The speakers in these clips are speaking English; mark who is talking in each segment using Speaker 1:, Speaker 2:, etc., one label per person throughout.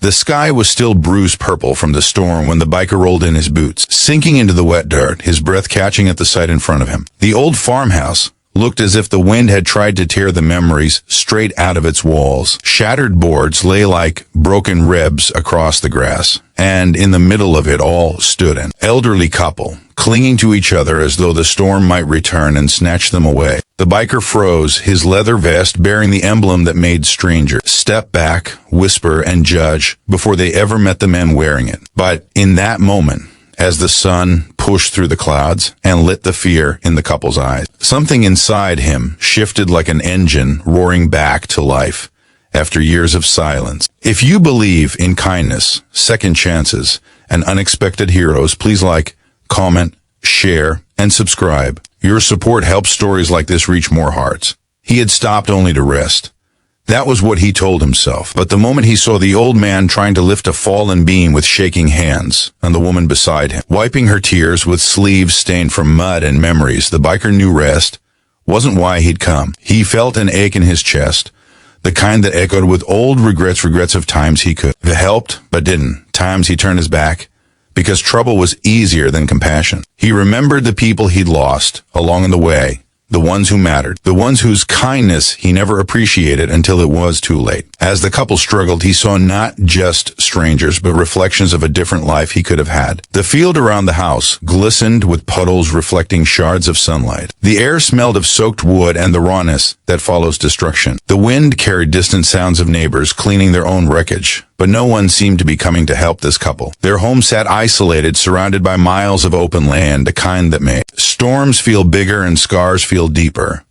Speaker 1: The sky was still bruised purple from the storm when the biker rolled in his boots, sinking into the wet dirt, his breath catching at the sight in front of him. The old farmhouse looked as if the wind had tried to tear the memories straight out of its walls. Shattered boards lay like broken ribs across the grass, and in the middle of it all stood an elderly couple, clinging to each other as though the storm might return and snatch them away. The biker froze, his leather vest bearing the emblem that made strangers step back, whisper, and judge before they ever met the men wearing it. But in that moment, as the sun pushed through the clouds and lit the fear in the couple's eyes, something inside him shifted like an engine roaring back to life after years of silence. If you believe in kindness, second chances, and unexpected heroes, please like, comment, share, and subscribe. Your support helps stories like this reach more hearts. He had stopped only to rest. That was what he told himself. But the moment he saw the old man trying to lift a fallen beam with shaking hands, and the woman beside him, wiping her tears with sleeves stained from mud and memories, the biker knew rest wasn't why he'd come. He felt an ache in his chest, the kind that echoed with old regrets of times he could have helped but didn't, times he turned his back, because trouble was easier than compassion. He remembered the people he'd lost along the way, the ones who mattered, the ones whose kindness he never appreciated until it was too late. As the couple struggled, he saw not just strangers, but reflections of a different life he could have had. The field around the house glistened with puddles reflecting shards of sunlight. The air smelled of soaked wood and the rawness that follows destruction. The wind carried distant sounds of neighbors cleaning their own wreckage, but no one seemed to be coming to help this couple. Their home sat isolated, surrounded by miles of open land, the kind that made storms feel bigger and scars feel deeper.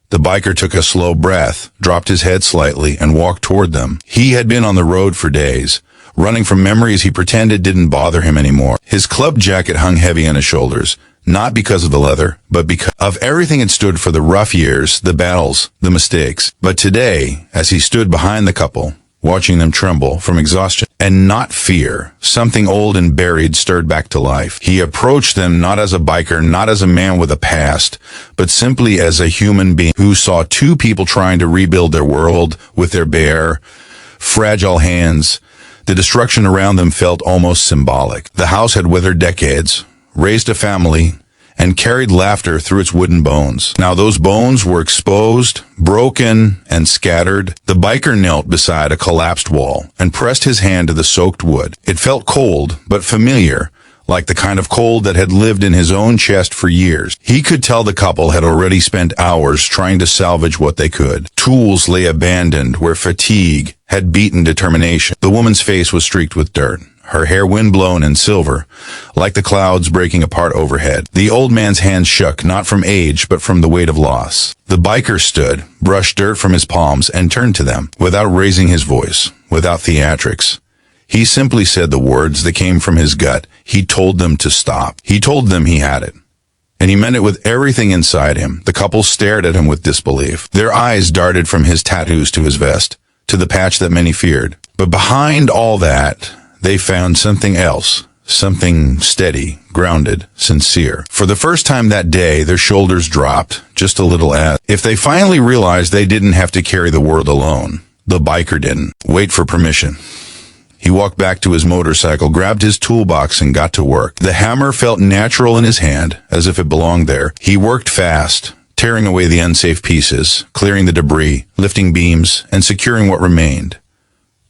Speaker 1: The biker took a slow breath, dropped his head slightly, and walked toward them. He had been on the road for days, running from memories he pretended didn't bother him anymore. His club jacket hung heavy on his shoulders, not because of the leather, but because of everything it stood for: the rough years, the battles, the mistakes. But today, as he stood behind the couple, watching them tremble from exhaustion and not fear, something old and buried stirred back to life. He approached them not as a biker, not as a man with a past, but simply as a human being who saw two people trying to rebuild their world with their bare, fragile hands. The destruction around them felt almost symbolic. The house had withered decades, raised a family, and carried laughter through its wooden bones. Now those bones were exposed, broken, and scattered. The biker knelt beside a collapsed wall and pressed his hand to the soaked wood. It felt cold, but familiar, like the kind of cold that had lived in his own chest for years. He could tell the couple had already spent hours trying to salvage what they could. Tools lay abandoned where fatigue had beaten determination. The woman's face was streaked with dirt, her hair windblown and silver, like the clouds breaking apart overhead. The old man's hands shook, not from age, but from the weight of loss. The biker stood, brushed dirt from his palms, and turned to them, without raising his voice, without theatrics. He simply said the words that came from his gut. He told them to stop. He told them he had it. And he meant it with everything inside him. The couple stared at him with disbelief. Their eyes darted from his tattoos to his vest, to the patch that many feared. But behind all that, they found something else, something steady, grounded, sincere. For the first time that day, their shoulders dropped, just a little, as if they finally realized they didn't have to carry the world alone. The biker didn't wait for permission. He walked back to his motorcycle, grabbed his toolbox, and got to work. The hammer felt natural in his hand, as if it belonged there. He worked fast, tearing away the unsafe pieces, clearing the debris, lifting beams, and securing what remained.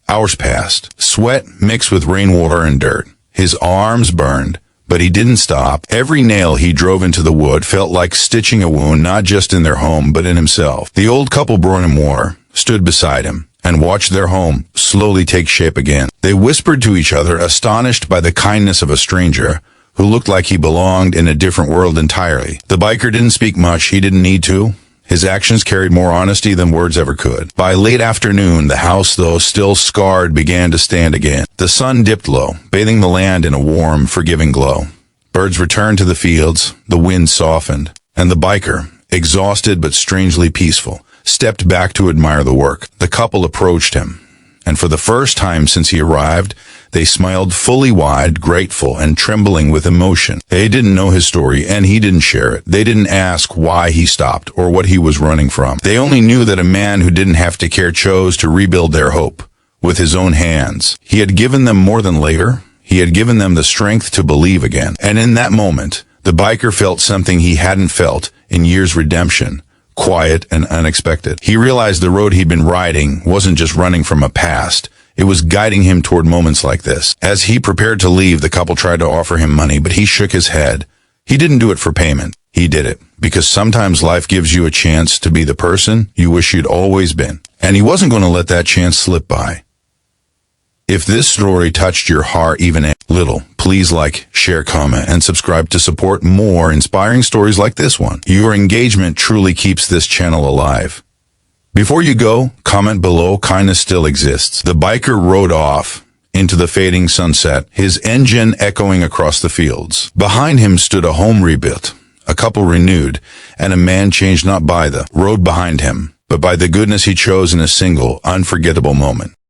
Speaker 1: Hours passed. Sweat mixed with rainwater and dirt. His arms burned, but he didn't stop. Every nail he drove into the wood felt like stitching a wound, not just in their home, but in himself. The old couple brought him water, stood beside him, and watched their home slowly take shape again. They whispered to each other, astonished by the kindness of a stranger who looked like he belonged in a different world entirely. The biker didn't speak much. He didn't need to. His actions carried more honesty than words ever could. By late afternoon, the house, though still scarred, began to stand again. The sun dipped low, bathing the land in a warm, forgiving glow. Birds returned to the fields, the wind softened, and the biker, exhausted but strangely peaceful, stepped back to admire the work. The couple approached him, and for the first time since he arrived, they smiled fully wide, grateful, and trembling with emotion. They didn't know his story, and he didn't share it. They didn't ask why he stopped or what he was running from. They only knew that a man who didn't have to care chose to rebuild their hope with his own hands. He had given them more than later. He had given them the strength to believe again. And in that moment, the biker felt something he hadn't felt in years: redemption, quiet and unexpected. He realized the road he'd been riding wasn't just running from a past. It was guiding him toward moments like this. As he prepared to leave, the couple tried to offer him money, but he shook his head. He didn't do it for payment. He did it because sometimes life gives you a chance to be the person you wish you'd always been. And he wasn't going to let that chance slip by. If this story touched your heart even a little, please like, share, comment, and subscribe to support more inspiring stories like this one. Your engagement truly keeps this channel alive. Before you go, comment below: kindness still exists. The biker rode off into the fading sunset, his engine echoing across the fields. Behind him stood a home rebuilt, a couple renewed, and a man changed not by the road behind him, but by the goodness he chose in a single, unforgettable moment.